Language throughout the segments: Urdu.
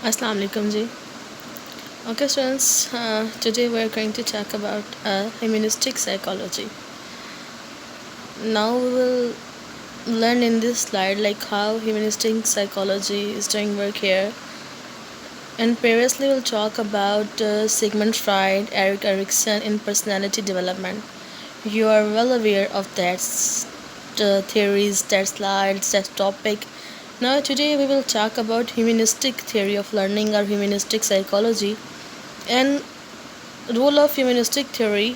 Assalamu alaikum ji. Okay, students, today we are going to talk about humanistic psychology. Now we will learn in this slide like how humanistic psychology is doing work here. And previously we'll talk about Sigmund Freud, Erik Erikson in personality development. You are well aware of that theories, that slides, that topic. Now today we will talk about humanistic theory of learning or humanistic psychology and role of humanistic theory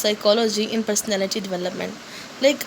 psychology in personality development. Like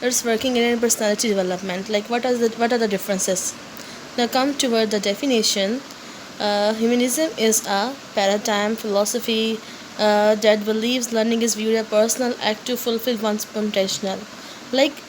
it's working in personality development, like what are the differences. Now come toward the definition. Humanism is a paradigm philosophy that believes learning is viewed a personal act to fulfill one's potential. Like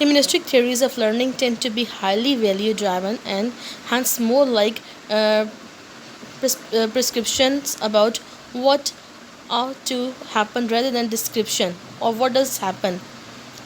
Humanistic theories of learning tend to be highly value driven and hence more like prescriptions about what ought to happen rather than description of what does happen.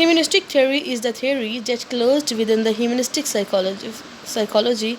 Humanistic theory is the theory that closed within the humanistic psychology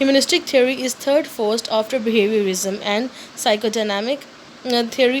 Humanistic theory is third first after behaviorism and psychodynamic theory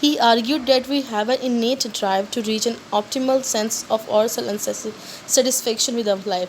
He argued that we have an innate drive to reach an optimal sense of ourselves and satisfaction with our life.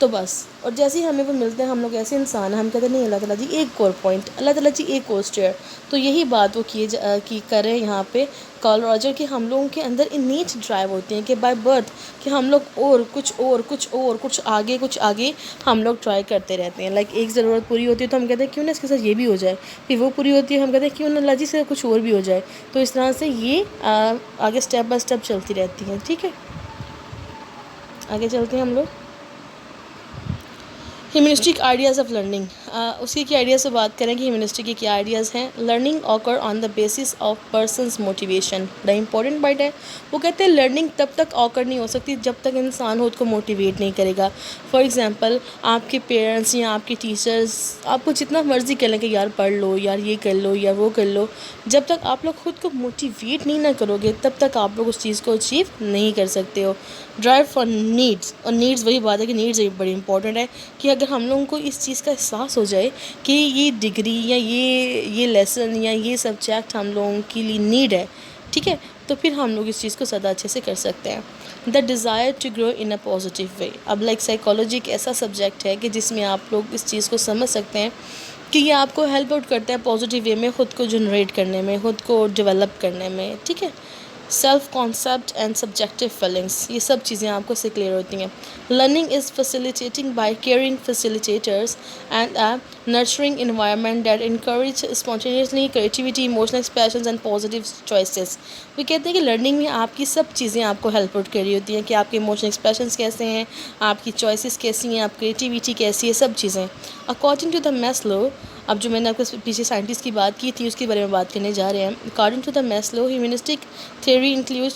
تو بس، اور جیسے ہی ہمیں وہ ملتے ہیں ہم لوگ ایسے انسان ہیں، ہم کہتے ہیں نہیں اللہ تعالیٰ جی ایک اور پوائنٹ، اللہ تعالیٰ جی ایک اور اسٹیئر. تو یہی بات وہ کریں یہاں پہ کارل راجر کہ ہم لوگوں کے اندر انیٹ ڈرائیو ہوتی ہیں کہ بائی برتھ کہ ہم لوگ اور کچھ آگے ہم لوگ ٹرائی کرتے رہتے ہیں. لائک ایک ضرورت پوری ہوتی ہے تو ہم کہتے ہیں کیوں نہ اس کے ساتھ یہ بھی ہو جائے، پھر وہ پوری ہوتی ہے ہم کہتے ہیں کیوں نہ اللہ جی سے کچھ اور بھی ہو جائے. تو اس طرح سے یہ آگے اسٹیپ بائی اسٹیپ چلتی رہتی ہیں. ٹھیک ہے، آگے چلتے ہیں ہم لوگ. ہیومنسٹک آئیڈیاز آف لرننگ، اسی کے آئیڈیاز سے بات کریں کہ ہیومنسٹک کے کیا آئیڈیاز ہیں. Learning occur on the basis of person's motivation, بڑا امپورٹنٹ بات ہے. وہ کہتے ہیں لرننگ تب تک آکر نہیں ہو سکتی جب تک انسان خود کو موٹیویٹ نہیں کرے گا. فار ایگزامپل آپ کے پیرنٹس یا آپ کے ٹیچرز آپ کو جتنا مرضی کر لیں کہ یار پڑھ لو، یار یہ کر لو یا وہ کر لو، جب تک آپ لوگ خود کو موٹیویٹ نہیں نہ کرو گے تب تک آپ لوگ اس چیز کو اچیو نہیں کر سکتے ہو. ڈرائیو فار نیڈس، اور نیڈس وہی بات ہے کہ نیڈس بڑی امپورٹنٹ ہے کہ اگر ہم لوگوں کو اس چیز کا احساس ہو جائے کہ یہ ڈگری یا یہ لیسن یا یہ سبجیکٹ ہم لوگوں کے لیے نیڈ ہے، ٹھیک ہے، تو پھر ہم لوگ اس چیز کو زیادہ اچھے سے کر سکتے ہیں. The desire to grow in a positive way. اب لائک سائیکالوجی ایک ایسا سبجیکٹ ہے کہ جس میں آپ لوگ اس چیز کو سمجھ سکتے ہیں کہ یہ آپ کو ہیلپ آؤٹ کرتا ہے پازیٹیو وے میں خود کو جنریٹ کرنے میں، خود کو ڈیولپ کرنے میں. ٹھیک ہے، self concept and subjective feelings, یہ سب چیزیں آپ کو سے کلیئر ہوتی ہیں. Learning is facilitating by caring facilitators and a nurturing environment that encourage spontaneously creativity emotional expressions and positive choices. وہ کہتے ہیں کہ لرننگ میں آپ کی سب چیزیں آپ کو ہیلپ آؤٹ کر رہی ہوتی ہیں کہ آپ کے ایموشنل ایکسپریشنز کیسے ہیں، آپ کی چوائسیز کیسی ہیں، آپ کریٹیوٹی کیسی ہے، سب چیزیں. اکارڈنگ ٹو دا میسلو، اب جو میں نے آپ کو پیچھے سائنٹسٹ کی بات کی تھی اس کے بارے میں بات کرنے جا رہے ہیں. According to the Maslow humanistic theory include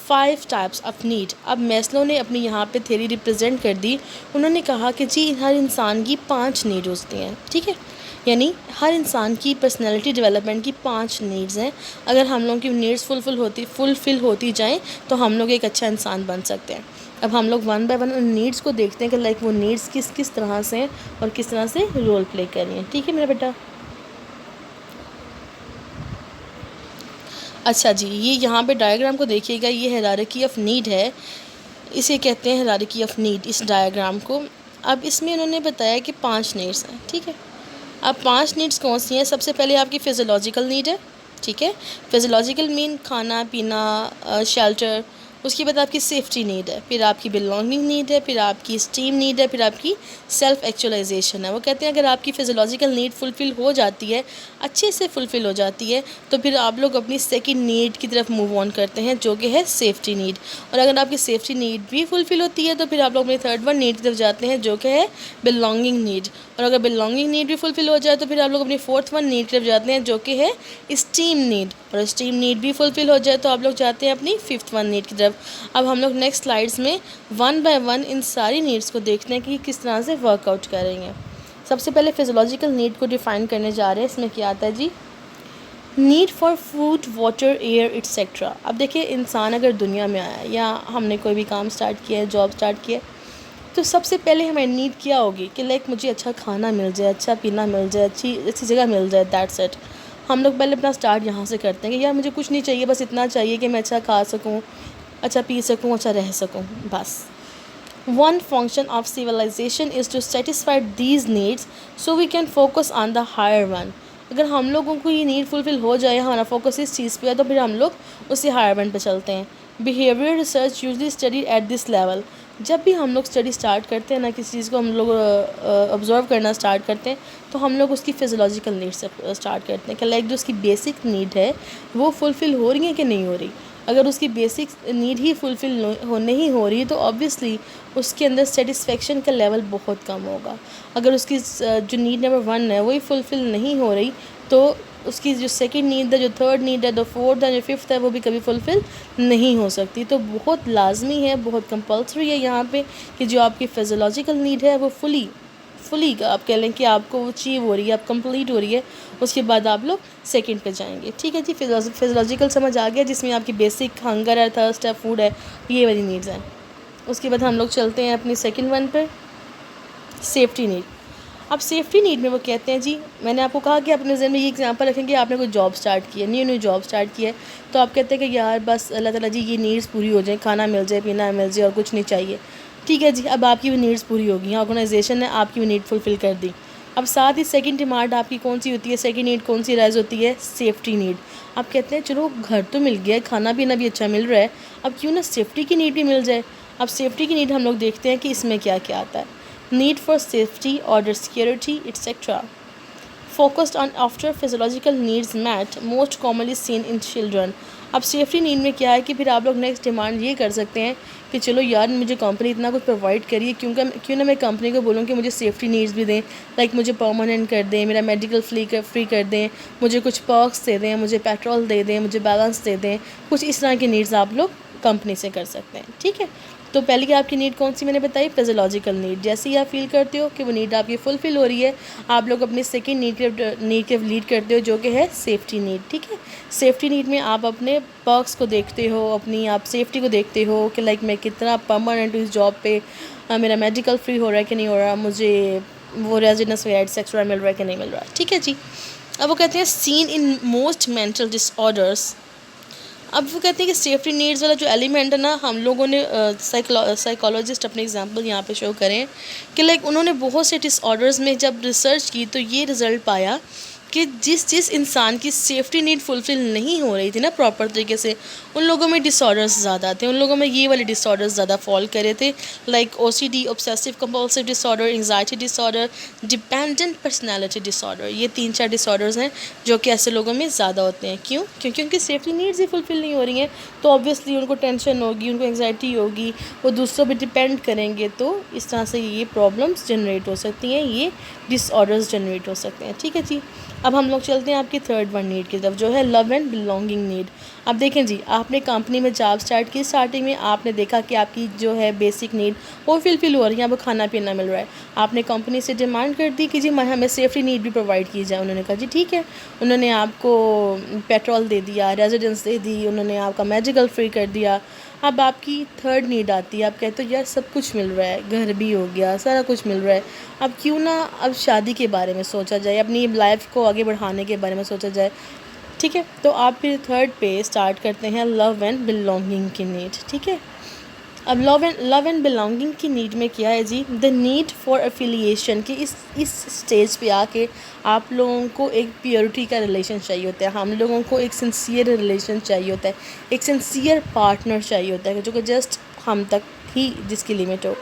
5 types of need. اب میسلو نے اپنی یہاں پہ تھیوری ریپرزینٹ کر دی. انہوں نے کہا کہ جی ہر انسان کی 5 نیڈ ہوتی ہیں. ٹھیک ہے، یعنی ہر انسان کی پرسنالٹی ڈیولپمنٹ کی 5 نیڈز ہیں. اگر ہم لوگوں کی نیڈز فلفل ہوتی جائیں تو ہم لوگ ایک اچھا انسان بن سکتے ہیں. اب ہم لوگ one by one in needs کو دیکھتے ہیں کہ لائک وہ نیڈز کس طرح سے ہیں اور کس طرح سے رول پلے کر رہی ہیں. ٹھیک ہے میرا بیٹا. اچھا جی، یہ یہاں پہ ڈائیگرام کو دیکھیے گا، یہ ہیرارکی آف نیڈ ہے، اسے کہتے ہیں ہیرارکی آف نیڈ اس ڈائیگرام کو. اب اس میں انہوں نے بتایا کہ 5 نیڈس ہیں. ٹھیک ہے، اب 5 نیڈس کون سی ہیں؟ سب سے پہلے آپ کی فزیولوجیکل نیڈ ہے. ٹھیک ہے، فزیولوجیکل مین کھانا پینا، شیلٹر. اس کے بعد آپ کی سیفٹی نیڈ ہے، پھر آپ کی بلانگنگ نیڈ ہے، پھر آپ کی اسٹیم نیڈ ہے، پھر آپ کی سیلف ایکچولائزیشن ہے. وہ کہتے ہیں اگر آپ کی فزیولوجیکل نیڈ فلفل ہو جاتی ہے، اچھے سے فلفل ہو جاتی ہے، تو پھر آپ لوگ اپنی سیکنڈ نیڈ کی طرف موو آن کرتے ہیں جو کہ ہے سیفٹی نیڈ. اور اگر آپ کی سیفٹی نیڈ بھی فلفل ہوتی ہے تو پھر آپ لوگ اپنی تھرڈ ون نیڈ کی طرف جاتے ہیں جو کہ ہے بلانگنگ نیڈ. اور اگر بلانگنگ نیڈ بھی فلفل ہو جائے تو پھر آپ لوگ اپنی فورتھ ون نیڈ کی طرف جاتے ہیں جو کہ ہے اسٹیم نیڈ. اور اسٹیم نیڈ بھی فلفل ہو جائے تو آپ لوگ جاتے ہیں اپنی ففتھ ون نیڈ کی طرف. اب ہم لوگ نیکسٹ سلائیڈس میں ون بائی ون ان ساری نیڈس کو دیکھتے ہیں کہ کس طرح سے ورک آؤٹ کریں گے. سب سے پہلے فزیولوجیکل نیڈ کو ڈیفائن کرنے جا رہے ہیں. اس میں کیا آتا ہے جی؟ Need for food, water, air etcetera. اب دیکھیے انسان اگر دنیا میں آیا یا ہم نے کوئی بھی کام سٹارٹ کیا ہے، جاب سٹارٹ کیا ہے، تو سب سے پہلے ہمیں نیڈ کیا ہوگی کہ لائک مجھے اچھا کھانا مل جائے، اچھا پینا مل جائے، اچھی جگہ مل جائے. That's it. ہم لوگ پہلے اپنا سٹارٹ یہاں سے کرتے ہیں کہ یار مجھے کچھ نہیں چاہیے، بس اتنا چاہیے کہ میں اچھا کھا سکوں، اچھا پی سکوں، اچھا رہ سکوں، بس. One function of civilization is to satisfy these needs so we can focus on the higher one. اگر ہم لوگوں کو یہ نیڈ فلفل ہو جائے، ہمارا فوکس اس چیز پہ ہے تو پھر ہم لوگ اسی ہائر ون پہ چلتے ہیں. Behaviour research usually study at this level. جب بھی ہم لوگ اسٹڈی اسٹارٹ کرتے ہیں نا، کسی چیز کو ہم لوگ آبزرو کرنا اسٹارٹ کرتے ہیں تو ہم لوگ اس کی فزیولوجیکل نیڈ سے اسٹارٹ کرتے ہیں کہ لائک جو اس کی بیسک نیڈ ہے وہ فلفل ہو رہی ہیں کہ نہیں ہو رہی. اگر اس کی بیسک نیڈ ہی فلفل نہیں ہو رہی تو آبویسلی اس کے اندر سیٹسفیکشن کا لیول بہت کم ہوگا. اگر اس کی جو نیڈ نمبر 1 ہے وہی فلفل نہیں ہو رہی تو اس کی جو سیکنڈ نیڈ ہے، جو تھرڈ نیڈ ہے، جو فورتھ ہے، جو ففتھ ہے، وہ بھی کبھی فلفل نہیں ہو سکتی. تو بہت لازمی ہے، بہت کمپلسری ہے یہاں پہ کہ جو آپ کی فزیولوجیکل نیڈ ہے وہ فلی آپ کہہ لیں کہ آپ کو اچیو ہو رہی ہے، آپ کمپلیٹ ہو رہی ہے، اس کے بعد آپ لوگ سیکنڈ پہ جائیں گے. ٹھیک ہے جی، فزیولوجیکل سمجھ آ گیا جس میں آپ کی بیسک ہنگر ہے، تھرسٹ ہے، فوڈ ہے، یہ والی نیڈز ہیں. اس کے بعد ہم لوگ چلتے ہیں اپنی سیکنڈ ون پہ، سیفٹی نیڈ. اب سیفٹی نیڈ میں وہ کہتے ہیں جی، میں نے آپ کو کہا کہ اپنے ذہن میں یہ ایگزامپل رکھیں کہ آپ نے کوئی جاب سٹارٹ کی ہے، نیو جاب سٹارٹ کی ہے، تو آپ کہتے ہیں کہ یار بس اللہ تعالیٰ جی یہ نیڈز پوری ہو جائیں، کھانا مل جائے، پینا مل جائے اور کچھ نہیں چاہیے. ٹھیک ہے جی، اب آپ کی وہ نیڈس پوری ہو گئی، آرگنائزیشن نے آپ کی وہ نیڈ فلفل کر دی. اب ساتھ ہی سیکنڈ ڈیمانڈ آپ کی کون سی ہوتی ہے، سیکنڈ نیڈ کون سی رائز ہوتی ہے، سیفٹی نیڈ. آپ کہتے ہیں چلو گھر تو مل گیا ہے، کھانا پینا بھی اچھا مل رہا ہے، اب کیوں نہ سیفٹی کی نیڈ بھی مل جائے. اب سیفٹی کی نیڈ ہم لوگ دیکھتے ہیں کہ اس میں کیا کیا آتا ہے. Need for safety, order security etcetera. Focused on after physiological needs met most commonly seen in children. اب سیفٹی نیڈ میں کیا ہے کہ پھر آپ لوگ نیکسٹ ڈیمانڈ یہ کر سکتے ہیں کہ چلو یار مجھے کمپنی اتنا کچھ پرووائڈ کریے، کیوں نہ میں کمپنی کو بولوں کہ مجھے سیفٹی نیڈز بھی دیں، لائک مجھے پرماننٹ کر دیں، میرا میڈیکل فری کر دیں، مجھے کچھ پرکس دے دیں، مجھے پیٹرول دے دیں، مجھے بیلنس دے دیں. کچھ اس طرح کی نیڈز آپ لوگ کمپنی سے کر سکتے ہیں. ٹھیک ہے، تو پہلی آپ کی نیڈ کون سی میں نے بتائی، فیزولوجیکل نیڈ. جیسے ہی آپ فیل کرتے ہو کہ وہ نیڈ آپ کی فلفل ہو رہی ہے، آپ لوگ اپنی سیکنڈ نیڈ کے لیڈ کرتے ہو جو کہ ہے سیفٹی نیڈ. ٹھیک ہے، سیفٹی نیڈ میں آپ اپنے پرکس کو دیکھتے ہو، اپنی آپ سیفٹی کو دیکھتے ہو کہ لائک میں کتنا پرماننٹ اس جاب پہ، میرا میڈیکل فری ہو رہا ہے کہ نہیں ہو رہا، مجھے وہ ریزیڈنس ویئر ایکسٹرا مل رہا ہے کہ نہیں مل رہا. ٹھیک ہے جی. اب وہ کہتے ہیں seen in most mental disorders. اب وہ کہتے ہیں کہ سیفٹی نیڈز والا جو ایلیمنٹ ہے نا، ہم لوگوں نے سائیکالوجسٹ اپنے ایگزامپل یہاں پہ شو کریں کہ لائک انہوں نے بہت سے ڈس آرڈرز میں جب ریسرچ کی تو یہ رزلٹ پایا کہ جس انسان کی سیفٹی نیڈ فلفل نہیں ہو رہی تھی نا پراپر طریقے سے، ان لوگوں میں ڈس آرڈرز زیادہ تھے، ان لوگوں میں یہ والے ڈس آرڈرز زیادہ فال کرے تھے، like O C D, obsessive compulsive disorder، anxiety disorder, dependent personality disorder. یہ 3-4 ڈس آرڈرز ہیں جو کہ ایسے لوگوں میں زیادہ ہوتے ہیں. کیوں؟ کیونکہ ان کی سیفٹی نیڈز ہی فلفل نہیں ہو رہی ہیں، تو آبویسلی ان کو ٹینشن ہوگی، ان کو انگزائٹی ہوگی، وہ دوسروں پہ ڈپینڈ کریں گے، تو اس طرح سے یہ پرابلمس جنریٹ ہو سکتی ہیں، یہ ڈس آرڈرز جنریٹ ہو سکتے ہیں. ٹھیک ہے جی. اب ہم لوگ چلتے ہیں آپ کی تھرڈ ون نیڈ کی طرف، جو ہے لو اینڈ بلانگنگ نیڈ. اب دیکھیں جی، آپ نے کمپنی میں جاب سٹارٹ کی، اسٹارٹنگ میں آپ نے دیکھا کہ آپ کی جو ہے بیسک نیڈ وہ فلفل ہو رہی ہے، آپ کو کھانا پینا مل رہا ہے. آپ نے کمپنی سے ڈیمانڈ کر دی کہ جی ہمیں سیفٹی نیڈ بھی پرووائڈ کی جائے. انہوں نے کہا جی ٹھیک ہے. انہوں نے آپ کو پیٹرول دے دیا، ریزیڈنس دے دی، انہوں نے آپ کا میڈیکل فری کر دیا. اب آپ کی تھرڈ نیڈ آتی ہے، آپ کہتے ہو یار سب کچھ مل رہا ہے، گھر بھی ہو گیا، سارا کچھ مل رہا ہے، اب کیوں نہ اب شادی کے بارے میں سوچا جائے، اپنی لائف کو آگے بڑھانے کے بارے میں سوچا جائے. ٹھیک ہے، تو آپ پھر تھرڈ پہ اسٹارٹ کرتے ہیں لو اینڈ بلانگنگ کی نیڈ. ٹھیک ہے، اب لو اینڈ بلانگنگ کی نیڈ میں کیا ہے جی، دا نیڈ فار افیلیشن. کہ اس اسٹیج پہ آ کے آپ لوگوں کو ایک پیورٹی کا ریلیشن چاہیے ہوتا ہے، ہم لوگوں کو ایک سنسیئر ریلیشن چاہیے ہوتا ہے، ایک سنسیئر پارٹنر چاہیے ہوتا ہے جو کہ جسٹ ہم تک ہی جس کی لمٹ ہو.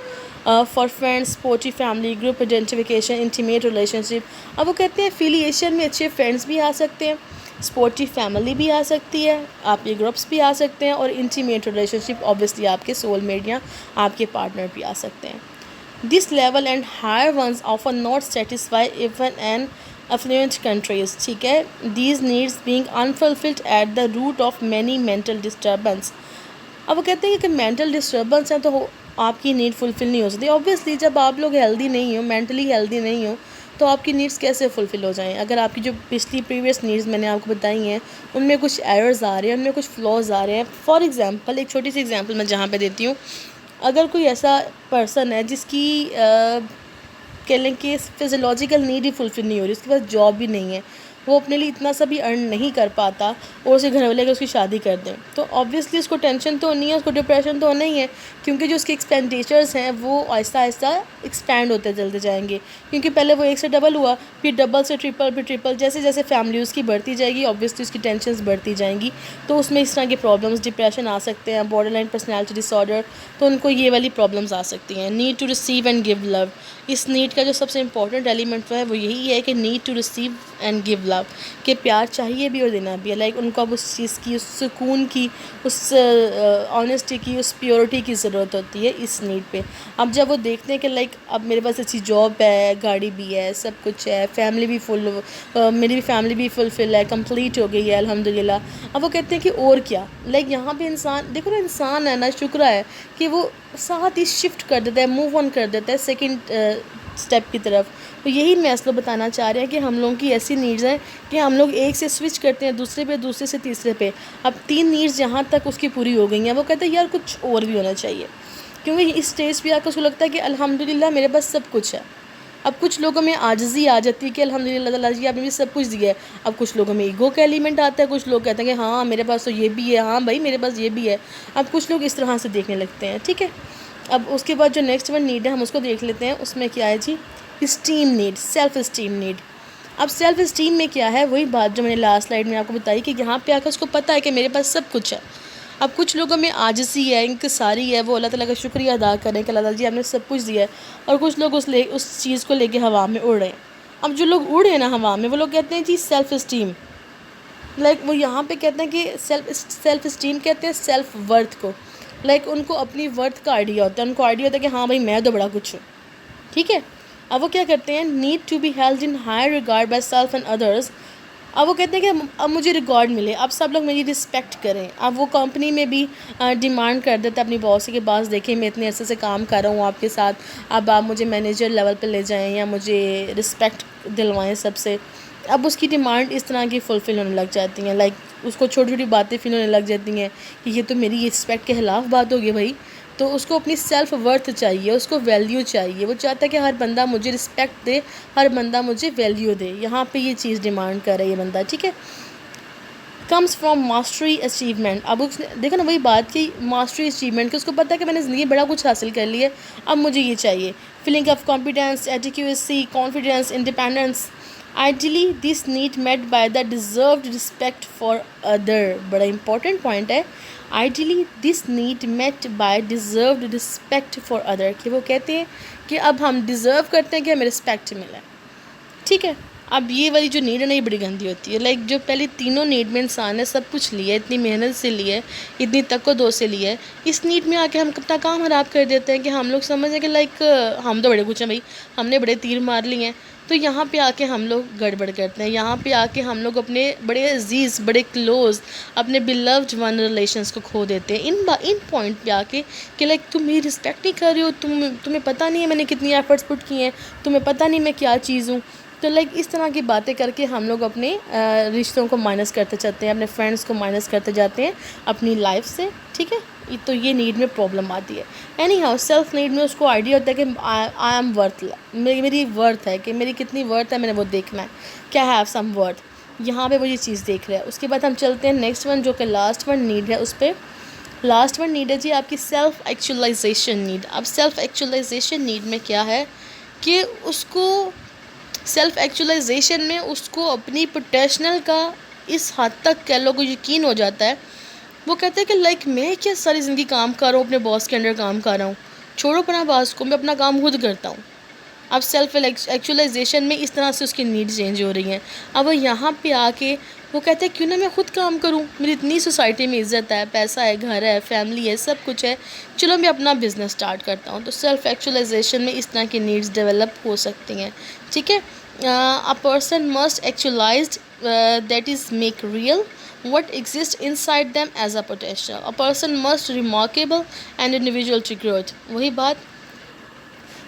For friends, supportive family, group identification, intimate relationship. اب وہ کہتے ہیں افیلیشن میں اچھے فرینڈس بھی آ سکتے ہیں، سپورٹی فیملی بھی آ سکتی ہے، آپ کے گروپس بھی آ سکتے ہیں، اور انٹیمیٹ ریلیشن شپ آبویسلی آپ کے سول میٹ یا آپ کے پارٹنر بھی آ سکتے ہیں. This level and higher ones آفر not satisfied even in affluent countries. ٹھیک ہے، these needs being unfulfilled at the root of many mental disturbance. اب وہ کہتے ہیں کہ مینٹل ڈسٹربنس ہیں تو آپ کی نیڈ فلفل نہیں ہو سکتی. اوبویسلی جب آپ لوگ ہیلدی نہیں ہو، مینٹلی ہیلدی نہیں ہو، تو آپ کی نیڈس کیسے فلفل ہو جائیں؟ اگر آپ کی جو پریویس نیڈز میں نے آپ کو بتائی ہیں ان میں کچھ ایررز آ رہے ہیں، ان میں کچھ فلاز آ رہے ہیں. فار ایگزامپل، ایک چھوٹی سی ایگزامپل میں جہاں پہ دیتی ہوں، اگر کوئی ایسا پرسن ہے جس کی کہہ لیں کہ فزیولوجیکل نیڈ ہی فلفل نہیں ہو رہی، اس کے پاس جاب بھی نہیں ہے، وہ اپنے لیے اتنا سا بھی ارن نہیں کر پاتا، اور اسے گھر والے اگر اس کی شادی کر دیں تو آبویسلی اس کو ٹینشن تو نہیں ہے، اس کو ڈپریشن تو نہیں ہے، کیونکہ جو اس کے ایکسپینڈیچرز ہیں وہ آہستہ آہستہ ایکسپینڈ ہوتے چلتے جائیں گے. کیونکہ پہلے وہ ایک سے ڈبل ہوا، پھر ڈبل سے ٹرپل، پھر ٹرپل، جیسے جیسے فیملی اس کی بڑھتی جائے گی آبویسلی اس کی ٹینشنز بڑھتی جائیں گی، تو اس میں اس طرح کے پرابلمس، ڈپریشن آ سکتے ہیں، borderline personality disorder, تو ان کو یہ والی پرابلمس آ سکتی ہیں. Need to receive and give love. اس نیڈ کا جو سب سے امپورٹنٹ ایلیمنٹ ہے وہ یہی ہے کہ need to receive and give love, کہ پیار چاہیے بھی اور دینا بھی ہے. لائک ان کو اب اس چیز کی، اس سکون کی، اس آنیسٹی کی، اس پیورٹی کی ضرورت ہوتی ہے اس نیڈ پہ. اب جب وہ دیکھتے ہیں کہ لائک اب میرے پاس اچھی جاب ہے، گاڑی بھی ہے، سب کچھ ہے، فیملی بھی میری بھی فیملی بھی فلفل ہے، کمپلیٹ ہو گئی ہے الحمدللہ، اب وہ کہتے ہیں کہ اور کیا. لائک یہاں پہ انسان دیکھو نا، انسان ہے نا، شکر ہے کہ وہ ساتھ ہی شفٹ کر دیتا ہے، موو آن کر دیتا ہے سیکنڈ اسٹیپ کی طرف. تو یہی میں اصل بتانا چاہ رہے ہیں کہ ہم لوگوں کی ایسی نیڈز ہیں کہ ہم لوگ ایک سے سوئچ کرتے ہیں دوسرے پہ، دوسرے سے تیسرے پہ. اب 3 نیڈز جہاں تک اس کی پوری ہو گئی ہیں، وہ کہتے ہیں یار کچھ اور بھی ہونا چاہیے، کیونکہ اس اسٹیج پہ آ کے اس کو لگتا ہے کہ الحمدللہ میرے پاس سب کچھ ہے. اب کچھ لوگوں میں عاجزی آ جاتی ہے کہ الحمدللہ تعالیٰ جی آپ نے بھی سب کچھ دیا ہے. اب کچھ لوگوں میں ایگو کا ایلیمنٹ آتا ہے، کچھ لوگ کہتے ہیں کہ ہاں میرے پاس تو یہ بھی ہے، ہاں بھائی میرے پاس یہ بھی ہے. اب کچھ لوگ اس طرح سے دیکھنے لگتے ہیں. ٹھیک ہے، اب اس کے بعد جو نیکسٹ ون نیڈ ہے ہم اس کو دیکھ لیتے ہیں. اس میں کیا ہے جی؟ Esteem need, self esteem need. اب سیلف اسٹیم میں کیا ہے؟ وہی بات جو میں نے لاسٹ سلائیڈ میں آپ کو بتائی کہ یہاں پہ آ کر اس کو پتہ ہے کہ میرے پاس سب کچھ ہے. اب کچھ لوگوں میں عاجزی ہے، انکساری ہے، وہ اللہ تعالیٰ کا شکریہ ادا کریں کہ اللہ تعالیٰ جی آپ نے سب کچھ دیا ہے، اور کچھ لوگ اس چیز کو لے کے ہوا میں اڑ رہے ہیں. اب جو لوگ اڑ رہے ہیں نا ہوا میں، وہ لوگ کہتے ہیں جی سیلف اسٹیم. وہ یہاں پہ کہتے ہیں کہ سیلف اسٹیم کہتے ہیں سیلف ورتھ کو. ان کو اپنی ورتھ کا آئیڈیا ہوتا ہے، ان کو آئیڈیا ہوتا ہے کہ ہاں بھائی میں تو بڑا کچھ ہوں. ٹھیک ہے. اب وہ کیا کرتے ہیں؟ Need to be held in high regard by self and others. اب وہ کہتے ہیں کہ اب مجھے ریکارڈ ملے، اب سب لوگ میری رسپیکٹ کریں. اب وہ کمپنی میں بھی ڈیمانڈ کر دیتا ہے اپنی باس کے پاس، دیکھیں میں اتنے عرصے سے کام کر رہا ہوں آپ کے ساتھ، اب آپ مجھے مینیجر لیول پہ لے جائیں یا مجھے رسپیکٹ دلوائیں سب سے. اب اس کی ڈیمانڈ اس طرح کی فلفل ہونے لگ جاتی ہیں. اس کو چھوٹی چھوٹی باتیں فیل ہونے لگ جاتی ہیں کہ یہ تو میری رسپیکٹ کے خلاف بات ہوگی بھائی. تو اس کو اپنی سیلف ورتھ چاہیے، اس کو ویلیو چاہیے. وہ چاہتا ہے کہ ہر بندہ مجھے رسپیکٹ دے، ہر بندہ مجھے ویلیو دے. یہاں پہ یہ چیز ڈیمانڈ کر رہا ہے یہ بندہ. ٹھیک ہے. Comes from mastery achievement. اب اس نے دیکھا نا وہی بات کی ماسٹری اچیومنٹ، کہ اس کو پتہ ہے کہ میں نے زندگی بڑا کچھ حاصل کر لیا ہے، اب مجھے یہ چاہیے. Feeling of confidence, adequacy, confidence, independence. Ideally this need met by the deserved respect for other. بڑا امپورٹنٹ پوائنٹ ہے. Ideally this need met by deserved respect for other, کہ وہ کہتے ہیں کہ اب ہم ڈیزرو کرتے ہیں کہ ہمیں رسپیکٹ ملے. ٹھیک ہے. اب یہ والی جو نیڈ ہے نا یہ بڑی گندی ہوتی ہے. جو پہلے تینوں نیڈ میں انسان نے سب کچھ لیا ہے، اتنی محنت سے لیا ہے، اتنی تکو سے لیا ہے، اس نیڈ میں آ کے ہم اپنا کام خراب کر دیتے ہیں کہ ہم لوگ سمجھیں کہ ہم تو بڑے کچھ ہیں بھائی، ہم نے بڑے تیر مار لیے ہیں. تو یہاں پہ آ کے ہم لوگ گڑبڑ کرتے ہیں. یہاں پہ آ کے ہم لوگ اپنے بڑے عزیز، بڑے کلوز، اپنے بیلوڈ ون ریلیشنس کو کھو دیتے ہیں ان پوائنٹ پہ آ کے کہ تم میری رسپیکٹ نہیں کر رہے ہو، تمہیں پتہ نہیں ہے میں نے کتنی ایفرٹس پٹ کی ہیں، تمہیں پتہ نہیں میں کیا چیز ہوں. تو اس طرح کی باتیں کر کے ہم لوگ اپنے رشتوں کو مائنس کرتے چلتے ہیں، اپنے فرینڈس کو مائنس کرتے جاتے ہیں اپنی لائف سے. ٹھیک ہے. تو یہ نیڈ میں پرابلم آتی ہے. اینی ہاؤ سیلف نیڈ میں اس کو آئیڈیا ہوتا ہے کہ آئی ایم ورتھ، میری ورتھ ہے، کہ میری کتنی ورتھ ہے میں نے وہ دیکھنا ہے، کیا ہیو سم ورتھ. یہاں پہ وہ یہ چیز دیکھ رہا ہے. اس کے بعد ہم چلتے ہیں نیکسٹ ون جو کہ لاسٹ ون نیڈ ہے. اس پہ لاسٹ ون نیڈ ہے جی آپ کی سیلف ایکچولائزیشن نیڈ. اب سیلف ایکچولائزیشن نیڈ میں کیا ہے کہ اس کو سیلف ایکچولائزیشن میں اس کو اپنی پوٹینشیل کا اس حد تک کہہ لو کو یقین ہو جاتا ہے. وہ کہتے ہیں کہ میں کیا ساری زندگی کام کر رہا ہوں، اپنے باس کے انڈر کام کر رہا ہوں، چھوڑو اپنا باس کو، میں اپنا کام خود کرتا ہوں. اب سیلف ایکچولائزیشن میں اس طرح سے اس کی نیڈ چینج ہو رہی ہیں. اب وہ یہاں پہ آ کے وہ کہتے ہیں کیوں نہ میں خود کام کروں، میری اتنی سوسائٹی میں عزت ہے، پیسہ ہے، گھر ہے، فیملی ہے، سب کچھ ہے، چلو میں اپنا بزنس سٹارٹ کرتا ہوں. تو سیلف ایکچولائزیشن میں اس طرح کی نیڈز ڈیولپ ہو سکتی ہیں. ٹھیک ہے. A person must actualized that is make real what exists inside them as a potential. A person must remarkable and individual to growth. وہی بات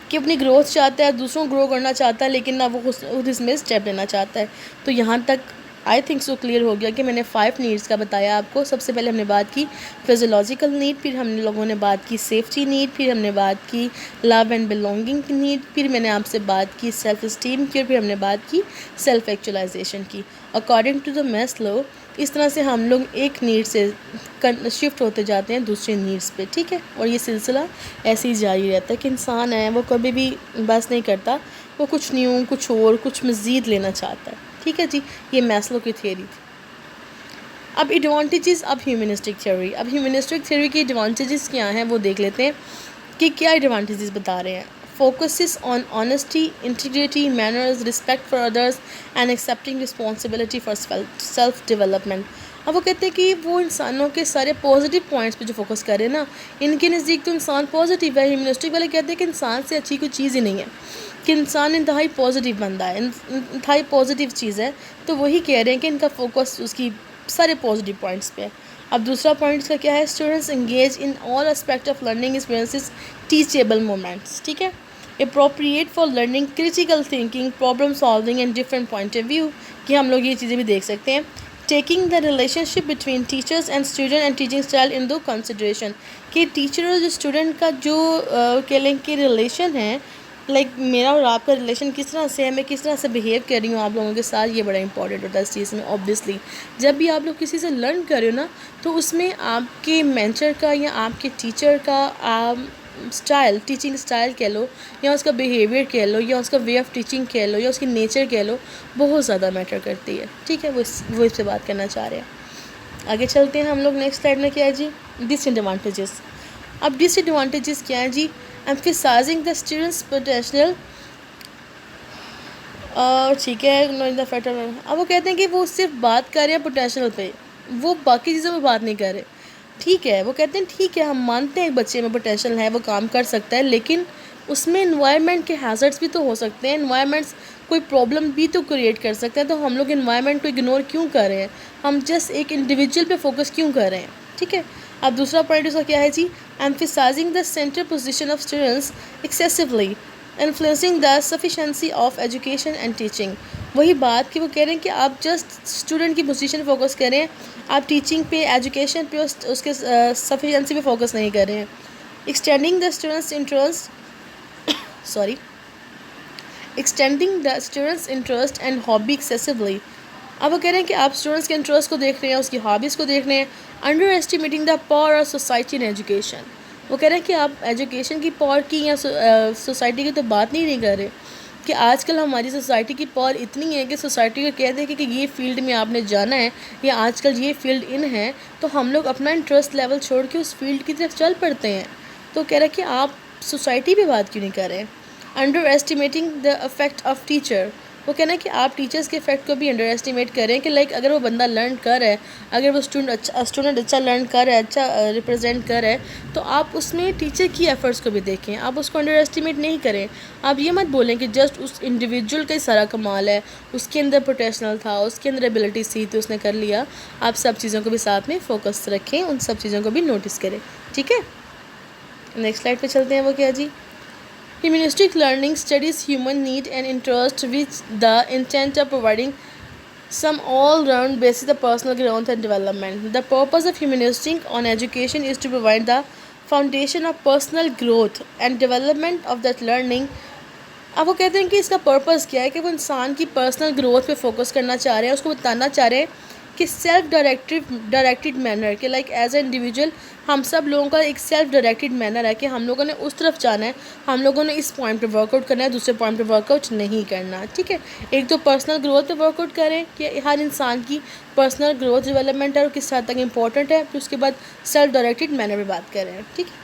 کہ اپنی گروتھ چاہتا ہے، دوسروں کو گرو کرنا چاہتا ہے، لیکن نہ وہ خود اس میں اسٹیپ لینا چاہتا ہے. تو یہاں تک آئی تھنک سو کلیئر ہو گیا کہ میں نے 5 نیڈس کا بتایا آپ کو. سب سے پہلے ہم نے بات کی فزیولوجیکل نیڈ، پھر ہم لوگوں نے بات کی سیفٹی نیڈ، پھر ہم نے بات کی لو اینڈ بلونگنگ کی نیڈ، پھر میں نے آپ سے بات کی سیلف اسٹیم کی، پھر ہم نے بات کی سیلف ایکچولائزیشن کی. اکارڈنگ ٹو دا میسلو اس طرح سے ہم لوگ ایک نیڈ سے شفٹ ہوتے جاتے ہیں دوسرے نیڈس پہ. ٹھیک ہے. اور یہ سلسلہ ایسے ہی جاری رہتا ہے کہ انسان ہے وہ کبھی بھی بس نہیں کرتا، وہ کچھ نیو، کچھ اور، کچھ مزید لینا چاہتا ہے. ٹھیک ہے جی. یہ میسلو کی تھیوری تھی. اب ایڈوانٹیجز اب ہیومنسٹک تھیوری. اب ہیومنسٹک تھیوری کی ایڈوانٹیجز کیا ہیں وہ دیکھ لیتے ہیں کہ کیا ایڈوانٹیجز بتا رہے ہیں. Focuses on honesty, integrity, manners, respect for others and accepting responsibility for self development. اب وہ کہتے ہیں کہ وہ انسانوں کے سارے پازیٹیو پوائنٹس پہ جو فوکس کرے نا، ان کے نزدیک تو انسان پازیٹیو ہے. ہیومنسٹک والے کہتے ہیں کہ انسان سے اچھی کوئی چیز ہی نہیں ہے، کہ انسان انتہائی پازیٹیو بندہ ہے، انتہائی پازیٹیو چیز ہے. تو وہی کہہ رہے ہیں کہ ان کا فوکس اس کی سارے پازیٹیو پوائنٹس پہ ہے. اب دوسرا پوائنٹ کا کیا ہے؟ Students engage in all aspect of learning experiences teachable moments. ٹھیک ہے. Appropriate for learning, critical thinking, problem solving and different point of view, کہ ہم لوگ یہ چیزیں بھی دیکھ سکتے ہیں. Taking the relationship between teachers and student and teaching style in to consideration, کہ ٹیچر اور جو اسٹوڈنٹ کا جو کہہ لیں کہ ریلیشن ہے، میرا اور آپ کا ریلیشن کس طرح سے ہے، میں کس طرح سے بیہیو کر رہی ہوں آپ لوگوں کے ساتھ، یہ بڑا امپورٹنٹ ہوتا ہے اس چیز میں. اوبویسلی جب بھی آپ لوگ کسی سے لرن کر رہے ہو نا، تو اس میں آپ کے مینٹر کا یا آپ کے ٹیچر کا اسٹائل، ٹیچنگ اسٹائل کہہ لو یا اس کا بیہیویئر کہہ لو یا اس کا وے آف ٹیچنگ کہہ لو یا اس کی نیچر کہہ لو، بہت زیادہ میٹر کرتی ہے. ٹھیک ہے، وہ اس پہ بات کرنا چاہ رہے ہیں. آگے چلتے ہیں ہم لوگ. نیکسٹ سلائڈ میں کیا ہے جی؟ ڈس ایڈوانٹیجز. اب ڈس ایڈوانٹیجز کیا ہیں جی؟ Emphasising the students potential. ٹھیک ہے. اب وہ کہتے ہیں کہ وہ صرف بات کر رہے ہیں پوٹینشیل پہ، وہ باقی چیزوں پہ بات نہیں کر رہے. ٹھیک ہے، وہ کہتے ہیں ٹھیک ہے ہم مانتے ہیں بچے میں پوٹینشیل ہے، وہ کام کر سکتا ہے، لیکن اس میں انوائرمنٹ کے ہیزرڈس بھی تو ہو سکتے ہیں، انوائرمنٹس کوئی پرابلم بھی تو کریٹ کر سکتے ہیں. تو ہم لوگ انوائرمنٹ کو اگنور کیوں کر رہے ہیں؟ ہم جسٹ ایک انڈیویجول پہ فوکس کیوں کر رہے ہیں؟ ٹھیک ہے. اب دوسرا پوائنٹ اس کا کیا ہے جی؟ Emphasising the centre position of students excessively influencing the sufficiency of education and teaching. وہی بات کہ وہ کہہ رہے ہیں کہ آپ جسٹ اسٹوڈنٹ کی پوزیشن فوکس کریں، آپ ٹیچنگ پہ، ایجوکیشن پہ، اس کے سفیشنسی پہ فوکس نہیں کر رہے ہیں. Extending the students interest and hobby ایکسیسولی. اب وہ کہہ رہے ہیں کہ آپ اسٹوڈنٹس کے انٹرسٹ کو دیکھ رہے ہیں، اس کی ہابیز کو دیکھ رہے ہیں. Under estimating the power of society in education. وہ کہہ رہے ہیں کہ آپ ایجوکیشن کی پاور کی یا سوسائٹی کی تو بات نہیں کر رہے کہ آج کل ہماری سوسائٹی کی پاور اتنی ہے کہ سوسائٹی کو کہہ دیں کہ یہ فیلڈ میں آپ نے جانا ہے یا آج کل یہ فیلڈ ان ہے، تو ہم لوگ اپنا انٹرسٹ لیول چھوڑ کے اس فیلڈ کی طرف چل پڑتے ہیں. تو کہہ رہے ہیں کہ آپ سوسائٹی پہ بات کیوں نہیں کر رہے؟ Underestimating the effect of teacher. وہ کہنا ہے کہ آپ ٹیچرس کے افیکٹ کو بھی انڈر ایسٹیمیٹ کریں کہ لائک اگر وہ بندہ لرن کر رہا ہے، اگر وہ اسٹوڈنٹ اچھا لرن کر رہا ہے، اچھا ریپرزینٹ کر رہا ہے، تو آپ اس میں ٹیچر کی ایفرٹس کو بھی دیکھیں، آپ اس کو انڈر ایسٹیمیٹ نہیں کریں. آپ یہ مت بولیں کہ جسٹ اس انڈیویجول کا ہی سارا کمال ہے، اس کے اندر پوٹینشیل تھا، اس کے اندر ایبلٹی تھی تو اس نے کر لیا. آپ سب چیزوں کو بھی ساتھ میں فوکس رکھیں، ان سب چیزوں کو بھی نوٹس کریں. ٹھیک ہے. نیکسٹ سلائڈ پہ چلتے ہیں. وہ کیا جی؟ Humanistic learning studies human need and interest with the intent of providing some all-round basis of personal growth and development. The purpose of humanistic on education is to provide the foundation of personal growth and development of that learning. اب وہ کہتے ہیں کہ اس کا پرپس کیا ہے کہ وہ انسان کی پرسنل گروتھ پہ فوکس کرنا چاہ رہے ہیں، اس کو بتانا چاہ رہے ہیں کہ سیلف ڈائریکٹڈ مینر، کہ لائک ایز اے انڈیویجول ہم سب لوگوں کا ایک سیلف ڈائریکٹڈ مینر ہے کہ ہم لوگوں نے اس طرف جانا ہے، ہم لوگوں نے اس پوائنٹ پہ ورک آؤٹ کرنا ہے، دوسرے پوائنٹ پہ ورک آؤٹ نہیں کرنا. ٹھیک ہے. ایک تو پرسنل گروتھ پہ ورک آؤٹ کریں کہ ہر انسان کی پرسنل گروتھ ڈیولپمنٹ ہے اور کس حد تک امپورٹنٹ ہے، پھر اس کے بعد سیلف ڈائریکٹڈ مینر پہ بات کریں. ٹھیک ہے.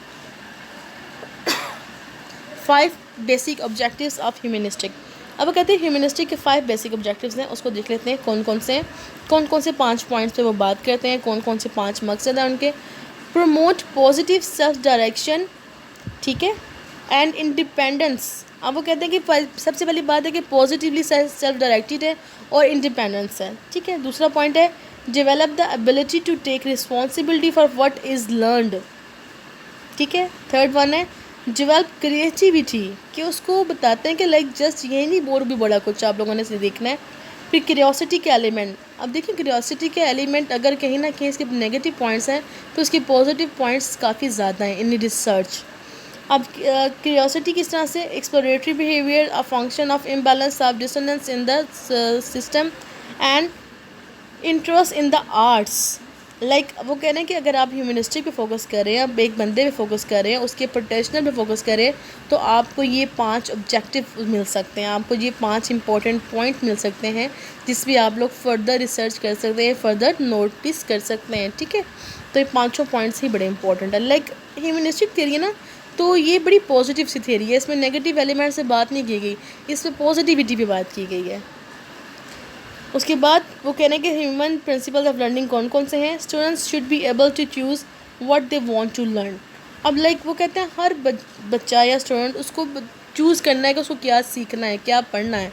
5 بیسک آبجیکٹیوز آف ہیومنسٹک. اب وہ کہتے ہیں ہیومنسٹک کے 5 بیسک آبجیکٹیوز ہیں، اس کو دیکھ لیتے ہیں کون کون سے ہیں، کون کون سے 5 پوائنٹس پہ وہ بات کرتے ہیں، کون کون سے 5 مقصد ہیں ان کے. Promote positive self direction. ٹھیک ہے. And independence. اب وہ کہتے ہیں کہ سب سے پہلی بات ہے کہ پازیٹیولی سیلف ڈائریکٹڈ ہے اور انڈیپینڈنس ہے. ٹھیک ہے. دوسرا پوائنٹ ہے develop the ability to take responsibility for what is learned. ٹھیک ہے. تھرڈ ون ہے ڈیولپ کریٹیوٹی، کہ اس کو بتاتے ہیں کہ لائک جسٹ یہ نہیں بور بھی بڑا کچھ آپ لوگوں نے اسے دیکھنا ہے. پھر کیوریوسٹی کے ایلیمنٹ. اب دیکھیں کیوریوسٹی کے ایلیمنٹ اگر کہیں نہ کہیں اس کے نگیٹو پوائنٹس ہیں تو اس کے پازیٹیو پوائنٹس کافی زیادہ ہیں ان ریسرچ. اب کیوریوسٹی کس طرح سے؟ Exploratory behaviour, a function of imbalance of dissonance in the system and interest in the arts. Like وہ کہہ رہے ہیں کہ اگر آپ ہیومنسٹک پہ فوکس کر رہے ہیں، آپ ایک بندے پہ فوکس کر رہے ہیں، اس کے پوٹینشیل پہ فوکس کریں، تو آپ کو یہ 5 آبجیکٹیو مل سکتے ہیں، آپ کو یہ 5 امپورٹنٹ پوائنٹ مل سکتے ہیں جس بھی آپ لوگ فردر ریسرچ کر سکتے ہیں، فردر نوٹس کر سکتے ہیں. ٹھیک ہے. تو یہ 5 پوائنٹس ہی بڑے امپورٹنٹ ہیں. لائک ہیومنسٹک تھیوری ہے نا، تو یہ بڑی پازیٹیو سی تھیوری ہے، اس میں نیگیٹیو ایلیمنٹ سے بات نہیں کی گئی، اس میں پازیٹیوٹی پہ بات کی گئی ہے. اس کے بعد وہ کہنے کہ ہیومن پرنسپل آف لرننگ کون کون سے ہیں؟ Students should be able to choose what they want to learn. اب لائک وہ کہتے ہیں ہر بچہ یا اسٹوڈنٹ اس کو چوز کرنا ہے کہ اس کو کیا سیکھنا ہے، کیا پڑھنا ہے.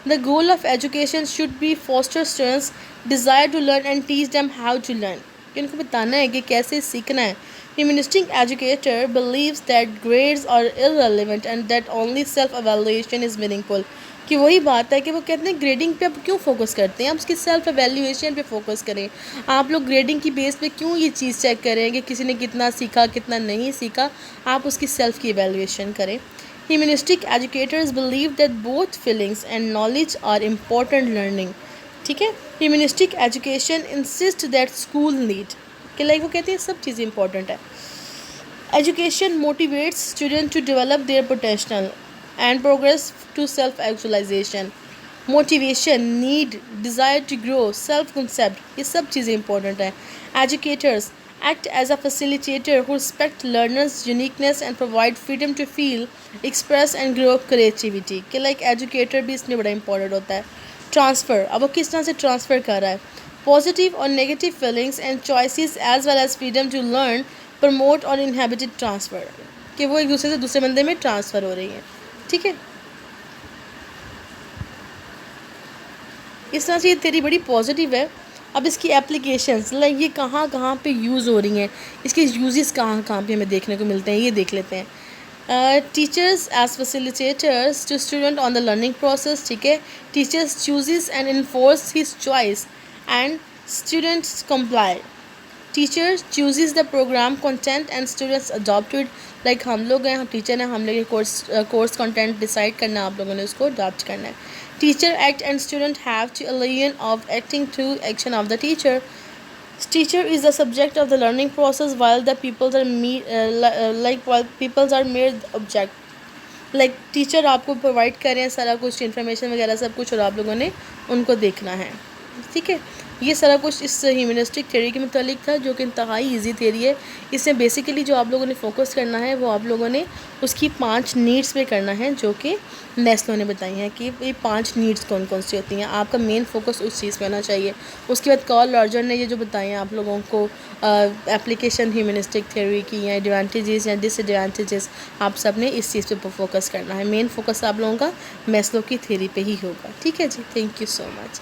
The goal of education should be foster students desire to learn and teach them how to learn, کہ ان کو بتانا ہے کہ کیسے سیکھنا ہے. Humanistic educator believes that grades are irrelevant and that only self-evaluation is meaningful. کہ وہی بات ہے کہ وہ کہتے ہیں گریڈنگ پہ آپ کیوں فوکس کرتے ہیں، آپ اس کی سیلف ایویلیویشن پہ فوکس کریں. آپ لوگ گریڈنگ کی بیس پہ کیوں یہ چیز چیک کریں کہ کسی نے کتنا سیکھا کتنا نہیں سیکھا، آپ اس کی سیلف کی ایویلیویشن کریں. Humanistic educators believe that both feelings and knowledge are important learning. ٹھیک ہے. Humanistic education insists that school need، کہ لائک وہ کہتے ہیں سب چیزیں امپورٹنٹ ہے. Education motivates students to develop their potential and progress to self-actualization. Motivation, need, desire to grow, self-concept, یہ سب چیزیں important ہیں. Educators act as a facilitator who respect learners' uniqueness and provide freedom to feel, express and grow creativity. کہ like educator بھی اس میں بڑا important ہوتا ہے. Transfer, اب وہ کس طرح سے ٹرانسفر کر رہا ہے. Positive or negative feelings and choices as well as freedom to learn promote اور inhibited transfer, کہ وہ ایک دوسرے سے دوسرے بندے میں ٹرانسفر ہو رہی ہیں. ٹھیک ہے, اس طرح سے یہ تھیری بڑی پازیٹیو ہے. اب اس کی اپلیکیشنز لائک یہ کہاں کہاں پہ یوز ہو رہی ہیں, اس کے یوزز کہاں کہاں پہ ہمیں دیکھنے کو ملتے ہیں, یہ دیکھ لیتے ہیں. Teachers as facilitators to student on the learning process. ٹھیک ہے, teachers chooses and enforce his choice and students comply. Teacher chooses the program content and students adapt it. Like ہم لوگ ہیں, ہم ٹیچر ہیں, ہم لوگ کورس کنٹینٹ ڈیسائڈ کرنا ہے, آپ لوگوں نے اس کو اڈاپٹ کرنا ہے. Teacher act and student have to align of acting to action of the teacher. Teacher is the subject of the learning process while the peoples are while peoples are mere object. Like teacher آپ کو provide کر رہے ہیں سارا کچھ انفارمیشن وغیرہ سب کچھ, اور آپ لوگوں نے ان کو دیکھنا ہے. ٹھیک ہے, یہ سارا کچھ اس ہیومنسٹک تھیوری کے متعلق تھا, جو کہ انتہائی ایزی تھیوری ہے. اس میں بیسیکلی جو آپ لوگوں نے فوکس کرنا ہے وہ آپ لوگوں نے اس کی 5 نیڈس پہ کرنا ہے, جو کہ میسلو نے بتائی ہیں کہ یہ 5 نیڈس کون کون سی ہوتی ہیں. آپ کا مین فوکس اس چیز پہ ہونا چاہیے. اس کے بعد کارل لاجر نے یہ جو بتائی ہیں آپ لوگوں کو اپلیکیشن ہیومنسٹک تھیوری کی, یا ایڈوانٹیجز یا ڈس ایڈوانٹیجز, آپ سب نے اس چیز پہ فوکس کرنا ہے. مین فوکس آپ لوگوں کا میسلو کی تھیوری پہ ہی ہوگا. ٹھیک ہے جی, تھینک یو سو مچ.